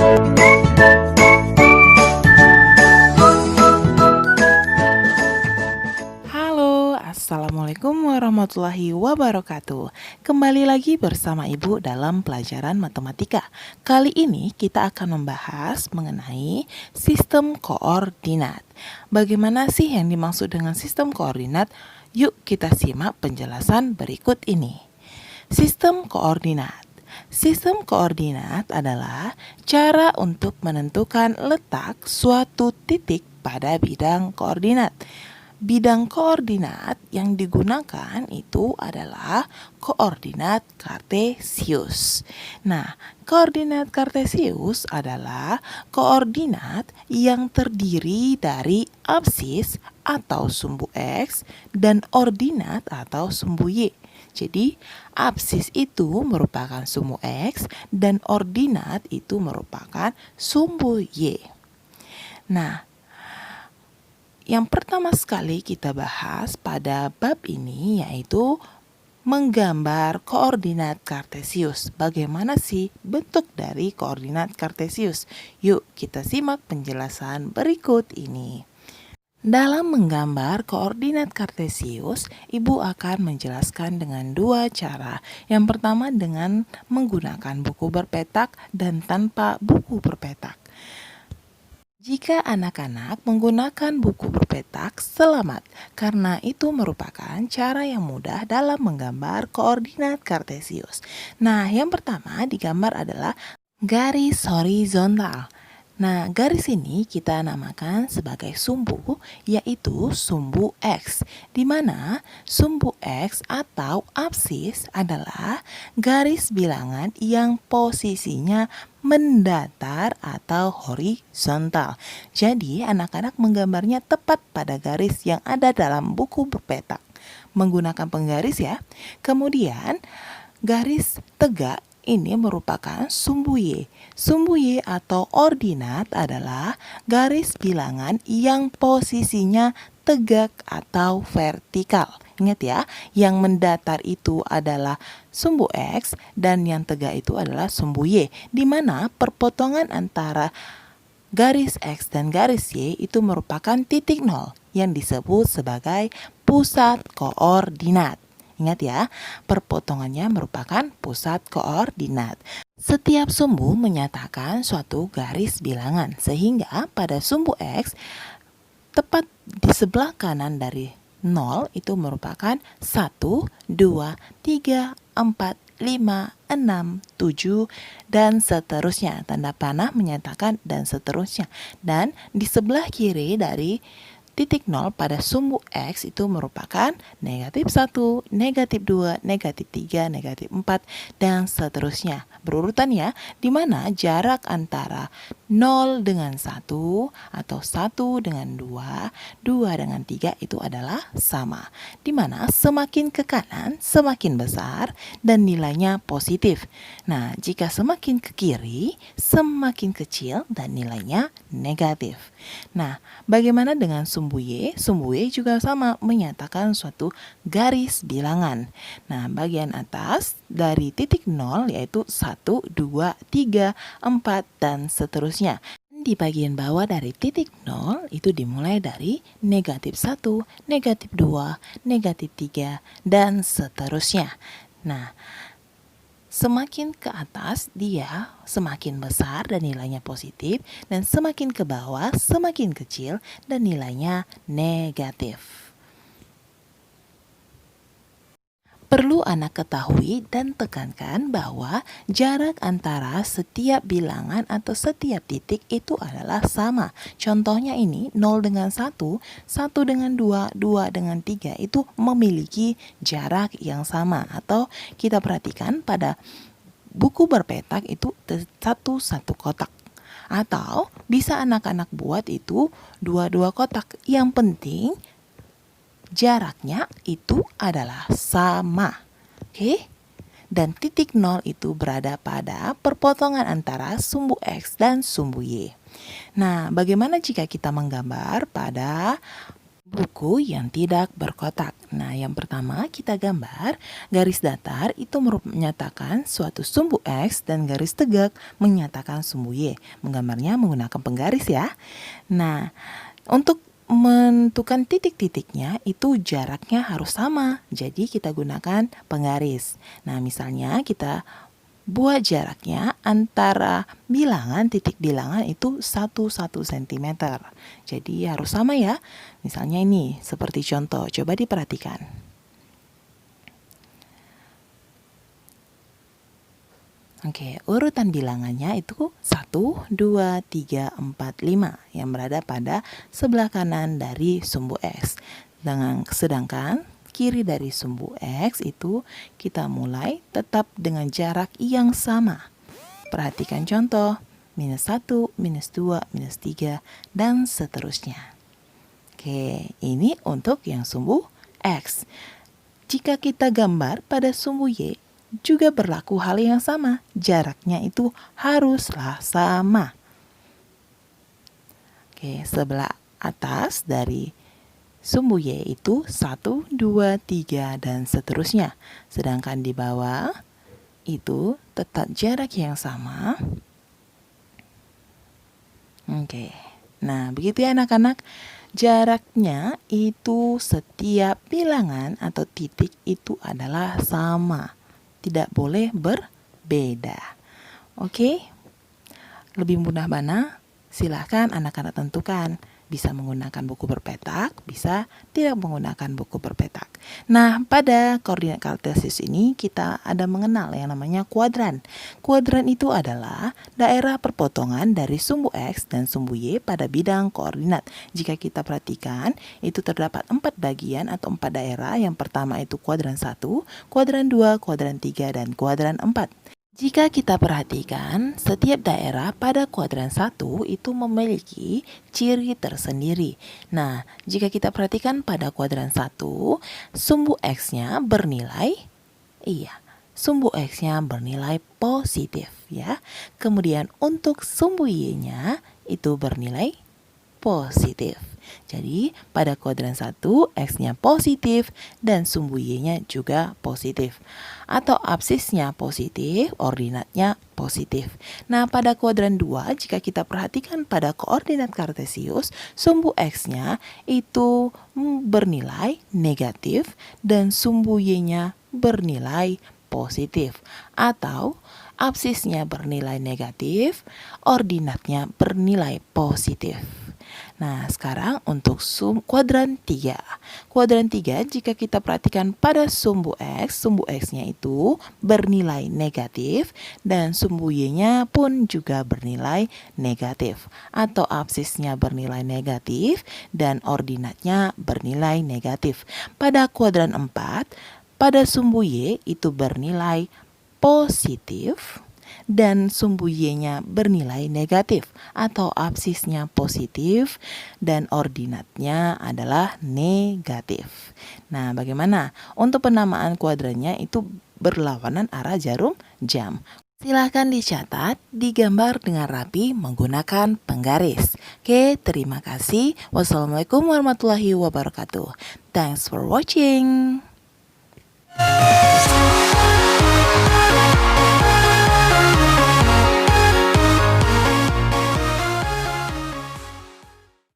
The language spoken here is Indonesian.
Halo, Assalamualaikum warahmatullahi wabarakatuh. Kembali lagi bersama Ibu dalam pelajaran matematika. Kali ini kita akan membahas mengenai sistem koordinat. Bagaimana sih yang dimaksud dengan sistem koordinat? Yuk kita simak penjelasan berikut ini. Sistem koordinat. Sistem koordinat adalah cara untuk menentukan letak suatu titik pada bidang koordinat. Bidang koordinat yang digunakan itu adalah koordinat kartesius. Nah, koordinat kartesius adalah koordinat yang terdiri dari absis atau sumbu X dan ordinat atau sumbu Y. Jadi, absis itu merupakan sumbu X dan ordinat itu merupakan sumbu Y. Nah, yang pertama sekali kita bahas pada bab ini yaitu menggambar koordinat kartesius. Bagaimana sih bentuk dari koordinat kartesius? Yuk kita simak penjelasan berikut ini. Dalam menggambar koordinat kartesius, Ibu akan menjelaskan dengan dua cara. Yang pertama dengan menggunakan buku berpetak dan tanpa buku berpetak. Jika anak-anak menggunakan buku berpetak, selamat, karena itu merupakan cara yang mudah dalam menggambar koordinat kartesius. Nah, yang pertama digambar adalah garis horizontal. Nah, garis ini kita namakan sebagai sumbu, yaitu sumbu X, di mana sumbu X atau absis adalah garis bilangan yang posisinya mendatar atau horizontal. Jadi, anak-anak menggambarnya tepat pada garis yang ada dalam buku berpetak. Menggunakan penggaris ya. Kemudian, garis tegak ini merupakan sumbu Y. Sumbu Y atau ordinat adalah garis bilangan yang posisinya tegak atau vertikal. Ingat ya, yang mendatar itu adalah sumbu X dan yang tegak itu adalah sumbu Y, di mana perpotongan antara garis X dan garis Y itu merupakan titik nol yang disebut sebagai pusat koordinat. Ingat ya, perpotongannya merupakan pusat koordinat. Setiap sumbu menyatakan suatu garis bilangan, sehingga pada sumbu X, tepat di sebelah kanan dari 0 itu merupakan 1, 2, 3, 4, 5, 6, 7, dan seterusnya. Tanda panah menyatakan dan seterusnya. Dan di sebelah kiri dari titik 0 pada sumbu X itu merupakan negatif 1, negatif 2, negatif 3, negatif 4, dan seterusnya. Berurutan ya, di mana jarak antara 0 dengan 1 atau 1 dengan 2, 2 dengan 3 itu adalah sama. Di mana semakin ke kanan semakin besar dan nilainya positif. Nah, jika semakin ke kiri semakin kecil dan nilainya negatif. Nah, bagaimana dengan sumbu Y? Sumbu Y juga sama, menyatakan suatu garis bilangan. Nah, bagian atas dari titik 0 yaitu 1, 2, 3, 4, dan seterusnya. Di bagian bawah dari titik 0 itu dimulai dari negatif 1, negatif 2, negatif 3, dan seterusnya. Nah, semakin ke atas dia semakin besar dan nilainya positif, dan semakin ke bawah semakin kecil dan nilainya negatif. Perlu anak ketahui dan tekankan bahwa jarak antara setiap bilangan atau setiap titik itu adalah sama. Contohnya ini 0 dengan 1, 1 dengan 2, 2 dengan 3 itu memiliki jarak yang sama. Atau kita perhatikan pada buku berpetak itu satu kotak. Atau bisa anak-anak buat itu dua kotak. Yang penting jaraknya itu adalah sama. Oke? Dan titik 0 itu berada pada perpotongan antara sumbu X dan sumbu Y. Nah, bagaimana jika kita menggambar pada Buku yang tidak berkotak. Nah, yang pertama kita gambar garis datar itu menyatakan suatu sumbu X dan garis tegak menyatakan sumbu Y. Menggambarnya menggunakan penggaris ya. Nah, untuk menentukan titik-titiknya itu jaraknya harus sama. Jadi kita gunakan penggaris. Nah, misalnya kita buat jaraknya antara titik bilangan itu 1 cm. Jadi harus sama ya. Misalnya ini seperti contoh, coba diperhatikan. Oke, urutan bilangannya itu 1, 2, 3, 4, 5 yang berada pada sebelah kanan dari sumbu X. Sedangkan kiri dari sumbu X itu kita mulai tetap dengan jarak yang sama. Perhatikan contoh, -1, -2, -3, dan seterusnya. Oke, ini untuk yang sumbu X. Jika kita gambar pada sumbu Y, juga berlaku hal yang sama. Jaraknya itu haruslah sama. Oke, sebelah atas dari sumbu Y itu 1, 2, 3, dan seterusnya. Sedangkan di bawah itu tetap jarak yang sama. Oke, nah begitu ya anak-anak. Jaraknya itu setiap bilangan atau titik itu adalah sama. Tidak boleh berbeda. Oke, lebih mudah mana? Silahkan anak-anak tentukan. Bisa menggunakan buku berpetak, bisa tidak menggunakan buku berpetak. Nah, pada koordinat kartesius ini kita ada mengenal yang namanya kuadran. Kuadran itu adalah daerah perpotongan dari sumbu X dan sumbu Y pada bidang koordinat. Jika kita perhatikan, itu terdapat 4 bagian atau 4 daerah. Yang pertama itu kuadran 1, kuadran 2, kuadran 3, dan kuadran 4. Jika kita perhatikan, setiap daerah pada kuadran 1 itu memiliki ciri tersendiri. Nah, jika kita perhatikan pada kuadran 1, sumbu X-nya bernilai, sumbu X-nya bernilai positif ya. Kemudian untuk sumbu Y-nya itu bernilai positif. Jadi pada kuadran 1 X-nya positif dan sumbu Y-nya juga positif. Atau absisnya positif, ordinatnya positif. Nah pada kuadran 2 jika kita perhatikan pada koordinat kartesius, sumbu X-nya itu bernilai negatif dan sumbu Y-nya bernilai positif. Atau absisnya bernilai negatif, ordinatnya bernilai positif. Nah, sekarang untuk kuadran 3. Kuadran 3 jika kita perhatikan pada sumbu X-nya itu bernilai negatif dan sumbu Y-nya pun juga bernilai negatif. Atau absisnya bernilai negatif dan ordinatnya bernilai negatif. Pada kuadran 4, pada sumbu Y itu bernilai positif dan sumbu Y-nya bernilai negatif atau absisnya positif dan ordinatnya adalah negatif. Nah, bagaimana? Untuk penamaan kuadrannya itu berlawanan arah jarum jam. Silahkan dicatat, digambar dengan rapi menggunakan penggaris. Oke, terima kasih. Wassalamualaikum warahmatullahi wabarakatuh. Thanks for watching.